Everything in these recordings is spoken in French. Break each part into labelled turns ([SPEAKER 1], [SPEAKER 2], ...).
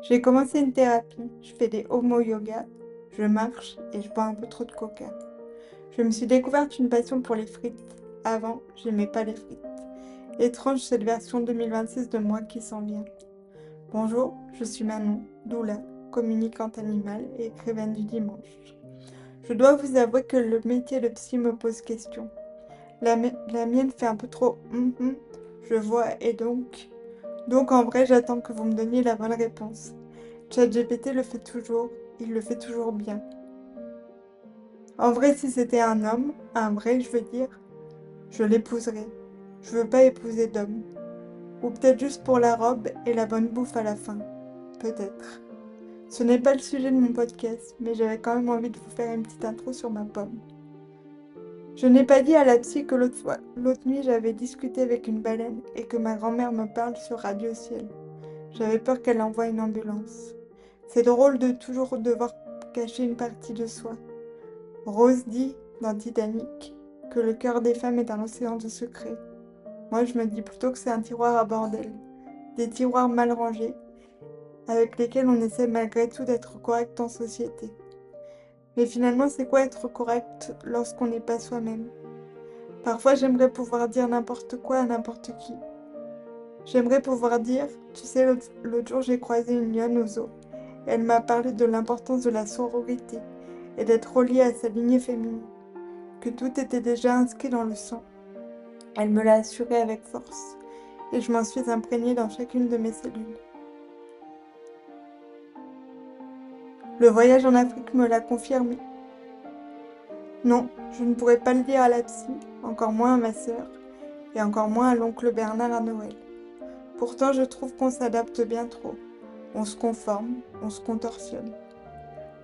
[SPEAKER 1] J'ai commencé une thérapie, je fais des homo yoga, je marche et je bois un peu trop de coca. Je me suis découverte une passion pour les frites. Avant, j'aimais pas les frites. Étrange cette version 2026 de moi qui s'en vient. Bonjour, je suis Manon, doula, communicante animale et écrivaine du dimanche. Je dois vous avouer que le métier de psy me pose question. La mienne fait un peu trop je vois, et donc... Donc en vrai, j'attends que vous me donniez la bonne réponse. ChatGPT le fait toujours, il le fait toujours bien. En vrai, si c'était un homme, un vrai, je veux dire, je l'épouserais. Je veux pas épouser d'homme. Ou peut-être juste pour la robe et la bonne bouffe à la fin. Peut-être. Ce n'est pas le sujet de mon podcast, mais j'avais quand même envie de vous faire une petite intro sur ma pomme. Je n'ai pas dit à la psy que l'autre nuit j'avais discuté avec une baleine et que ma grand-mère me parle sur Radio Ciel. J'avais peur qu'elle envoie une ambulance. C'est drôle de toujours devoir cacher une partie de soi. Rose dit, dans Titanic, que le cœur des femmes est un océan de secrets. Moi, je me dis plutôt que c'est un tiroir à bordel. Des tiroirs mal rangés, avec lesquels on essaie malgré tout d'être correct en société. Mais finalement, c'est quoi être correct lorsqu'on n'est pas soi-même? Parfois, j'aimerais pouvoir dire n'importe quoi à n'importe qui. J'aimerais pouvoir dire, tu sais, l'autre jour, j'ai croisé une lionne au zoo. Elle m'a parlé de l'importance de la sororité et d'être reliée à sa lignée féminine, que tout était déjà inscrit dans le sang. Elle me l'a assuré avec force, et je m'en suis imprégnée dans chacune de mes cellules. Le voyage en Afrique me l'a confirmé. Non, je ne pourrais pas le dire à la psy, encore moins à ma sœur, et encore moins à l'oncle Bernard à Noël. Pourtant, je trouve qu'on s'adapte bien trop. On se conforme, on se contorsionne.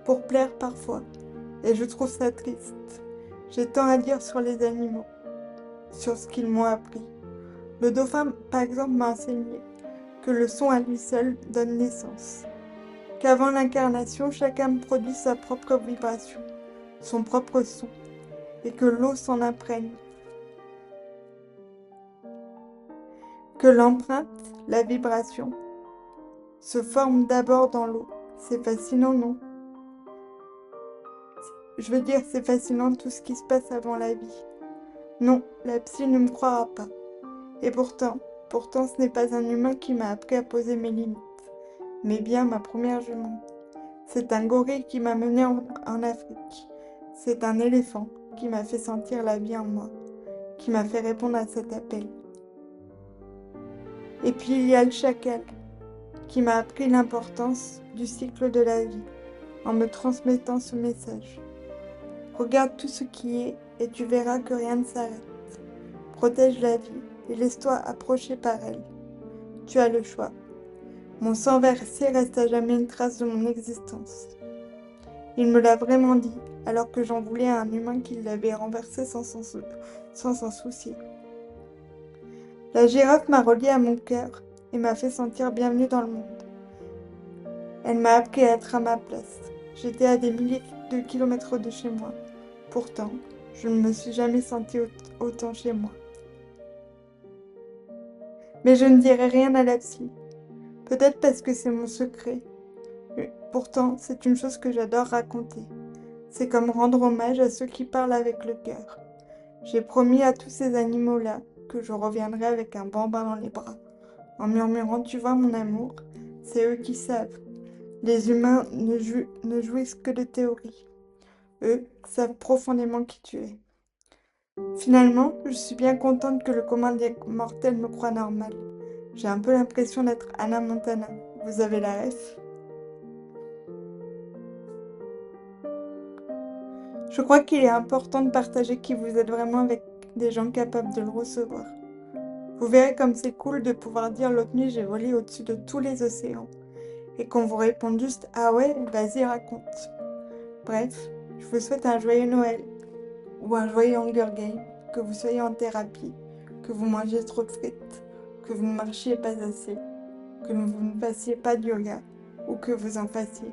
[SPEAKER 1] Pour plaire parfois, et je trouve ça triste. J'ai tant à dire sur les animaux, sur ce qu'ils m'ont appris. Le dauphin, par exemple, m'a enseigné que le son à lui seul donne naissance. Qu'avant l'incarnation, chaque âme produit sa propre vibration, son propre son, et que l'eau s'en imprègne. Que l'empreinte, la vibration, se forme d'abord dans l'eau. C'est fascinant, non? Je veux dire, c'est fascinant tout ce qui se passe avant la vie. Non, la psy ne me croira pas. Et pourtant ce n'est pas un humain qui m'a appris à poser mes limites, mais bien ma première jument. C'est un gorille qui m'a mené en Afrique. C'est un éléphant qui m'a fait sentir la vie en moi, qui m'a fait répondre à cet appel. Et puis il y a le chacal, qui m'a appris l'importance du cycle de la vie, en me transmettant ce message. Regarde tout ce qui est, et tu verras que rien ne s'arrête. Protège la vie, et laisse-toi approcher par elle. Tu as le choix. Mon sang versé reste à jamais une trace de mon existence. Il me l'a vraiment dit, alors que j'en voulais à un humain qui l'avait renversé sans s'en soucier. La girafe m'a relié à mon cœur et m'a fait sentir bienvenue dans le monde. Elle m'a appris à être à ma place. J'étais à des milliers de kilomètres de chez moi. Pourtant, je ne me suis jamais sentie autant chez moi. Mais je ne dirai rien à la psy. Peut-être parce que c'est mon secret. Pourtant, c'est une chose que j'adore raconter. C'est comme rendre hommage à ceux qui parlent avec le cœur. J'ai promis à tous ces animaux-là que je reviendrai avec un bambin dans les bras, en murmurant, tu vois mon amour, c'est eux qui savent. Les humains ne jouissent que de théories. Eux savent profondément qui tu es. Finalement, je suis bien contente que le commun des mortels me croie normal. J'ai un peu l'impression d'être Anna Montana. Vous avez la ref? Je crois qu'il est important de partager qui vous êtes vraiment avec des gens capables de le recevoir. Vous verrez comme c'est cool de pouvoir dire l'autre nuit j'ai volé au-dessus de tous les océans et qu'on vous réponde juste ah ouais, vas-y raconte. Bref, je vous souhaite un joyeux Noël ou un joyeux Hunger Game, que vous soyez en thérapie, que vous mangiez trop de frites, que vous ne marchiez pas assez, que vous ne fassiez pas de yoga ou que vous en fassiez.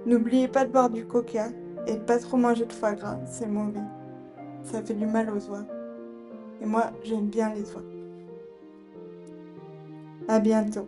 [SPEAKER 1] N'oubliez pas de boire du coca et de pas trop manger de foie gras, c'est mauvais. Ça fait du mal aux oies. Et moi, j'aime bien les oies. À bientôt.